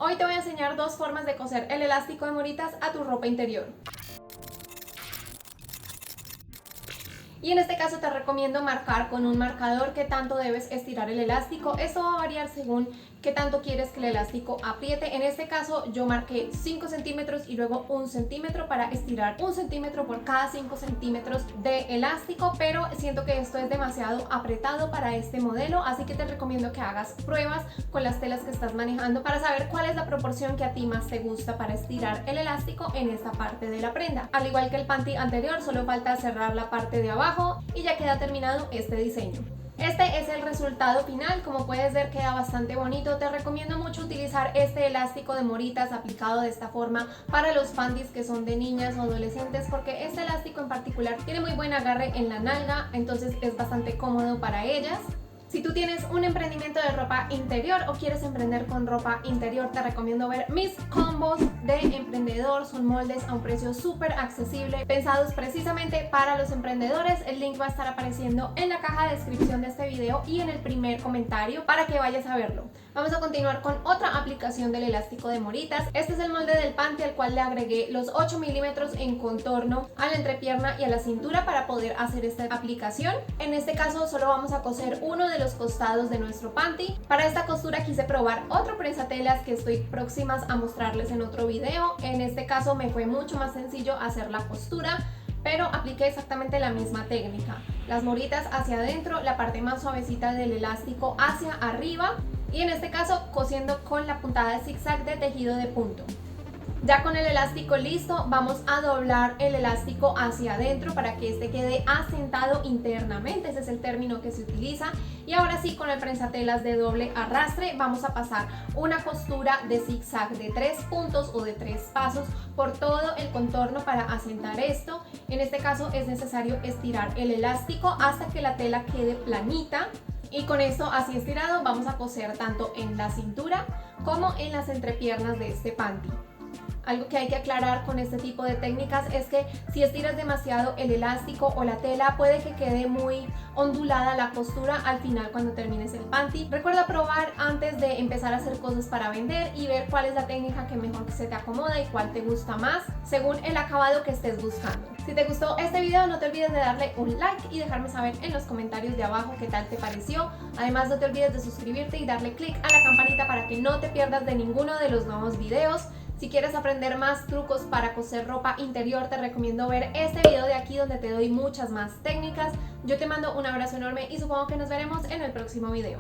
Hoy te voy a enseñar dos formas de coser el elástico de moritas a tu ropa interior. Y en este caso te recomiendo marcar con un marcador qué tanto debes estirar el elástico. Esto va a variar según qué tanto quieres que el elástico apriete. En este caso yo marqué 5 centímetros y luego 1 centímetro para estirar 1 centímetro por cada 5 centímetros de elástico, pero siento que esto es demasiado apretado para este modelo, así que te recomiendo que hagas pruebas con las telas que estás manejando para saber cuál es la proporción que a ti más te gusta para estirar el elástico en esta parte de la prenda. Al igual que el panty anterior, solo falta cerrar la parte de abajo y ya queda terminado este diseño. Este es el resultado final, como puedes ver queda bastante bonito. Te recomiendo mucho utilizar este elástico de moritas aplicado de esta forma para los panties que son de niñas o adolescentes, porque este elástico en particular tiene muy buen agarre en la nalga, entonces es bastante cómodo para ellas. Si tú tienes un emprendimiento de ropa interior o quieres emprender con ropa interior, te recomiendo ver mis combos de emprendedor. Son moldes a un precio súper accesible, pensados precisamente para los emprendedores. El link va a estar apareciendo en la caja de descripción de este video y en el primer comentario para que vayas a verlo. Vamos a continuar con otra aplicación del elástico de moritas. Este es el molde del panty al cual le agregué los 8 milímetros en contorno a la entrepierna y a la cintura para poder hacer esta aplicación. En este caso solo vamos a coser uno de los costados de nuestro panty. Para esta costura quise probar otro prensatelas que estoy próximas a mostrarles en otro video. En este caso me fue mucho más sencillo hacer la costura, pero apliqué exactamente la misma técnica. Las moritas hacia adentro, la parte más suavecita del elástico hacia arriba, y en este caso cosiendo con la puntada de zigzag de tejido de punto. Ya con el elástico listo, vamos a doblar el elástico hacia adentro para que este quede asentado internamente, ese es el término que se utiliza. Y ahora sí, con el prensatelas de doble arrastre vamos a pasar una costura de zigzag de 3 puntos o de 3 pasos por todo el contorno para asentar esto. En este caso es necesario estirar el elástico hasta que la tela quede planita. Y con esto así estirado vamos a coser tanto en la cintura como en las entrepiernas de este panty. Algo que hay que aclarar con este tipo de técnicas es que si estiras demasiado el elástico o la tela, puede que quede muy ondulada la costura al final cuando termines el panty. Recuerda probar antes de empezar a hacer cosas para vender y ver cuál es la técnica que mejor se te acomoda y cuál te gusta más según el acabado que estés buscando. Si te gustó este video, no te olvides de darle un like y dejarme saber en los comentarios de abajo qué tal te pareció. Además, no te olvides de suscribirte y darle click a la campanita para que no te pierdas de ninguno de los nuevos videos. Si quieres aprender más trucos para coser ropa interior, te recomiendo ver este video de aquí donde te doy muchas más técnicas. Yo te mando un abrazo enorme y supongo que nos veremos en el próximo video.